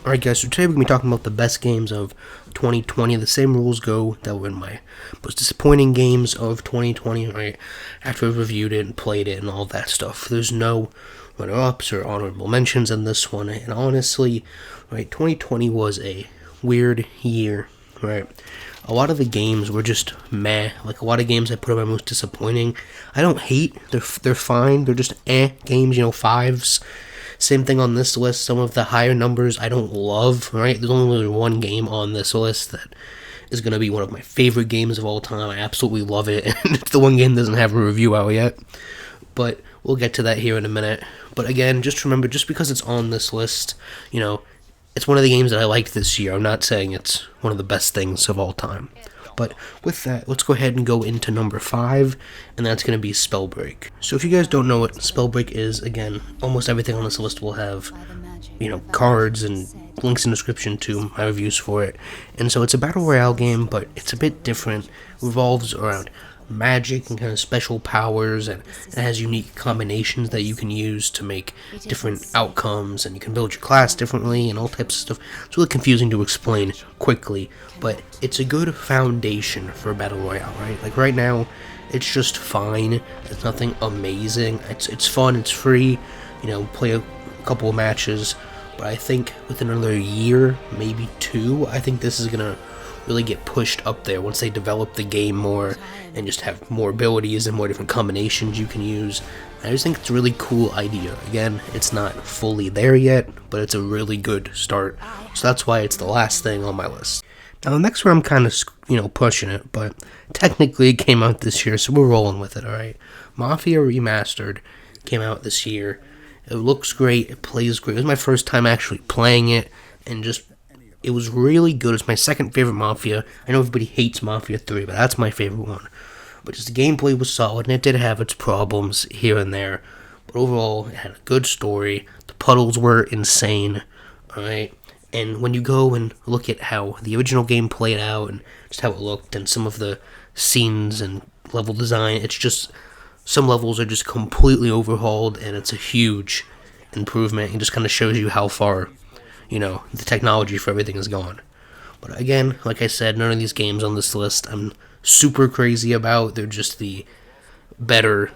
Alright guys, so today we're going to be talking about the best games of 2020. The same rules go that were in my most disappointing games of 2020, right? After I've reviewed it and played it and all that stuff. There's no runner-ups or honorable mentions in this one. And honestly, right, 2020 was a weird year, right? A lot of the games were just meh. Like a lot of games I put on my most disappointing. I don't hate. They're fine. They're just games, fives. Same thing on this list. Some of the higher numbers I don't love, right? There's only really one game on this list that is going to be one of my favorite games of all time. I absolutely love it, and it's the one game that doesn't have a review out yet. But we'll get to that here in a minute. But again, just remember, just because it's on this list, it's one of the games that I liked this year. I'm not saying it's one of the best things of all time. But with that, let's go ahead and go into number 5, and that's going to be Spellbreak. So if you guys don't know what Spellbreak is, again, almost everything on this list will have, cards and links in the description to my reviews for it. And so it's a battle royale game, but it's a bit different. It revolves around magic and kind of special powers, and it has unique combinations that you can use to make different outcomes, and you can build your class differently and all types of stuff. It's really confusing to explain quickly, but it's a good foundation for a battle royale, right? Like right now, it's just fine. It's nothing amazing. It's fun. It's free. Play a couple of matches, but I think within another year, maybe 2, I think this is gonna really get pushed up there once they develop the game more and just have more abilities and more different combinations you can use. I just think it's a really cool idea. Again, it's not fully there yet, but it's a really good start. So that's why it's the last thing on my list. Now the next one I'm kind of, pushing it, but technically it came out this year, so we're rolling with it, alright? Mafia Remastered came out this year. It looks great, it plays great. It was my first time actually playing it, and it was really good. It's my second favorite Mafia. I know everybody hates Mafia 3, but that's my favorite one. But just the gameplay was solid, and it did have its problems here and there. But overall, it had a good story. The puddles were insane, alright? And when you go and look at how the original game played out, and just how it looked, and some of the scenes and level design, it's just, some levels are just completely overhauled, and it's a huge improvement. It just kind of shows you how far the technology for everything is gone. But again, like I said, none of these games on this list I'm super crazy about. They're just the better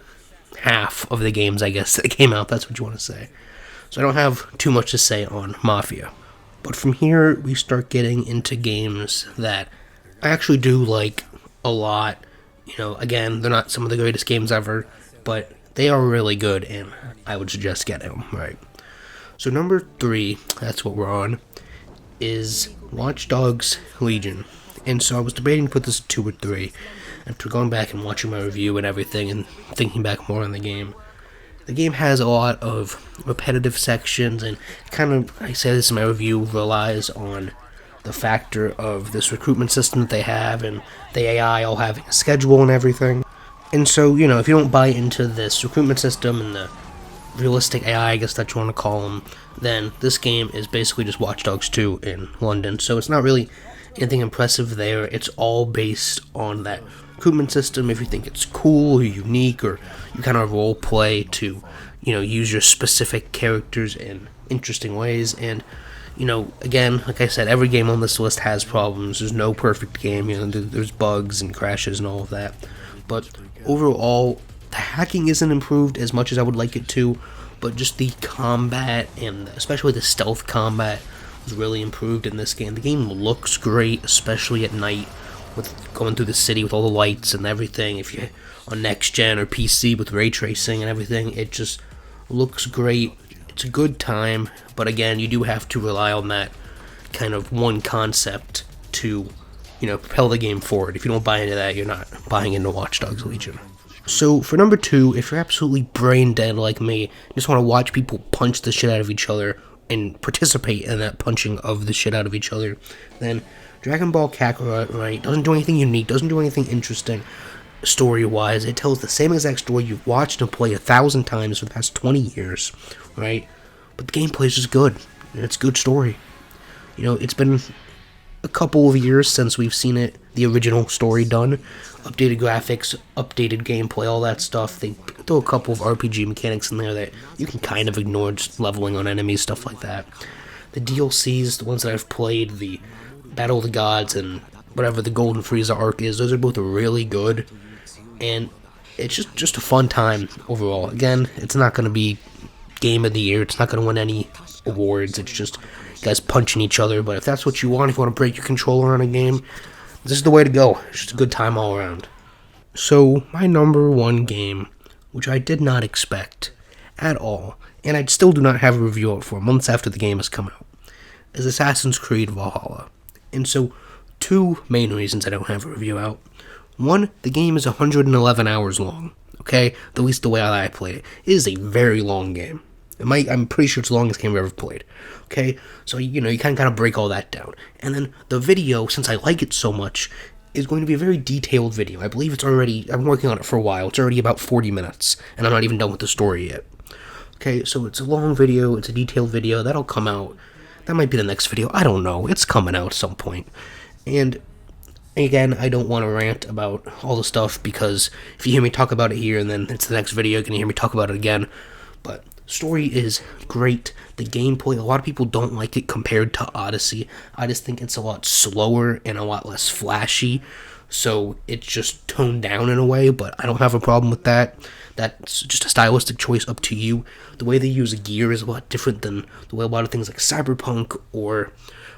half of the games, I guess, that came out. That's what you want to say. So I don't have too much to say on Mafia. But from here, we start getting into games that I actually do like a lot. Again, they're not some of the greatest games ever, but they are really good, and I would suggest getting them, right? So number 3, that's what we're on, is Watch Dogs Legion. And so I was debating to put this at 2 or 3, after going back and watching my review and everything, and thinking back more on the game. The game has a lot of repetitive sections, and kind of, I say this in my review, relies on the factor of this recruitment system that they have, and the AI all having a schedule and everything. And so, if you don't buy into this recruitment system and the realistic AI, I guess that you want to call them, then this game is basically just Watch Dogs 2 in London. So it's not really anything impressive there. It's all based on that recruitment system. If you think it's cool or unique, or you kind of role play to, use your specific characters in interesting ways. And, again, like I said, every game on this list has problems. There's no perfect game. There's bugs and crashes and all of that. But overall, the hacking isn't improved as much as I would like it to, but just the combat, and especially the stealth combat, was really improved in this game. The game looks great, especially at night, with going through the city with all the lights and everything. If you're on next gen or PC with ray tracing and everything, it just looks great. It's a good time, but again, you do have to rely on that kind of one concept to, propel the game forward. If you don't buy into that, you're not buying into Watch Dogs Legion. So for number 2, if you're absolutely brain dead like me, you just want to watch people punch the shit out of each other and participate in that punching of the shit out of each other, then Dragon Ball Kakarot, right, doesn't do anything unique, doesn't do anything interesting story-wise. It tells the same exact story you've watched and played 1,000 times for the past 20 years, right? But the gameplay is just good, and it's a good story. It's been a couple of years since we've seen the original story done. Updated graphics, updated gameplay, all that stuff. They throw a couple of RPG mechanics in there that you can kind of ignore, just leveling on enemies, stuff like that. the DLCs, the ones that I've played, the Battle of the Gods and whatever the Golden Frieza arc is, those are both really good, and it's just a fun time overall. Again, it's not going to be Game of the Year, it's not going to win any awards, it's just guys punching each other, but if that's what you want, if you want to break your controller on a game, this is the way to go. It's just a good time all around. So, my number one game, which I did not expect at all, and I still do not have a review out for months after the game has come out, is Assassin's Creed Valhalla. And so, two main reasons I don't have a review out. One, the game is 111 hours long, okay? At least the way I played it. It is a very long game. I'm pretty sure it's the longest game I've ever played. Okay, so you kind of break all that down. And then the video, since I like it so much, is going to be a very detailed video. I believe it's already, I've been working on it for a while, it's already about 40 minutes, and I'm not even done with the story yet. Okay, so it's a long video, it's a detailed video, that'll come out. That might be the next video, I don't know, it's coming out at some point. And again, I don't want to rant about all the stuff, because if you hear me talk about it here, and then it's the next video, you're going to hear me talk about it again. But story is great. The gameplay, a lot of people don't like it compared to Odyssey. I just think it's a lot slower and a lot less flashy, so it's just toned down in a way, but I don't have a problem with that. That's just a stylistic choice, up to you. The way they use gear is a lot different than the way a lot of things like Cyberpunk or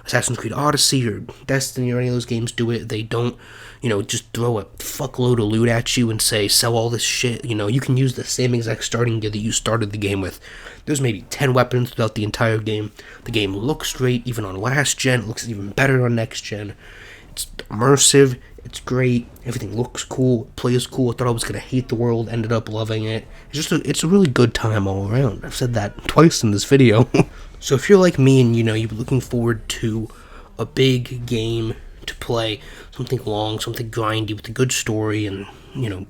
Assassin's Creed Odyssey or Destiny or any of those games do it. They don't, just throw a fuckload of loot at you and say, sell all this shit. You can use the same exact starting gear that you started the game with. There's maybe 10 weapons throughout the entire game. The game looks great, even on last gen. It looks even better on next gen. It's immersive. It's great. Everything looks cool. Plays cool. I thought I was going to hate the world. Ended up loving it. It's a really good time all around. I've said that twice in this video. So if you're like me and, you're looking forward to a big game to play, something long, something grindy with a good story and,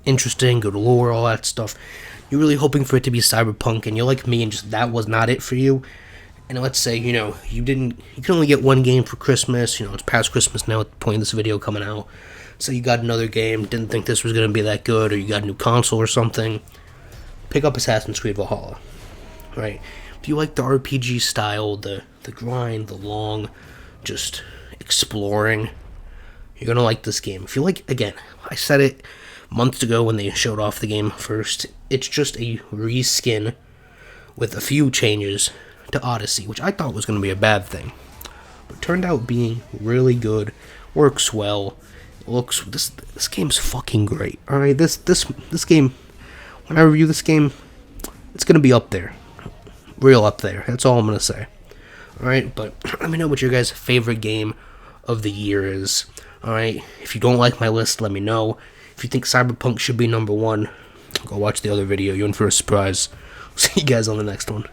interesting, good lore, all that stuff, you're really hoping for it to be Cyberpunk, and you're like me and just that was not it for you, and let's say, you can only get one game for Christmas, it's past Christmas now at the point of this video coming out, so you got another game, didn't think this was going to be that good, or you got a new console or something, pick up Assassin's Creed Valhalla, right? If you like the RPG style, the grind, the long, just exploring, you're going to like this game. If you like, again, I said it months ago when they showed off the game first, it's just a reskin with a few changes to Odyssey, which I thought was going to be a bad thing. But turned out being really good, works well, this game's fucking great. Alright, this game, when I review this game, it's going to be up there. Real up there. That's all I'm going to say. Alright, but let me know what your guys' favorite game of the year is. Alright, if you don't like my list, let me know. If you think Cyberpunk should be number one, go watch the other video. You're in for a surprise. See you guys on the next one.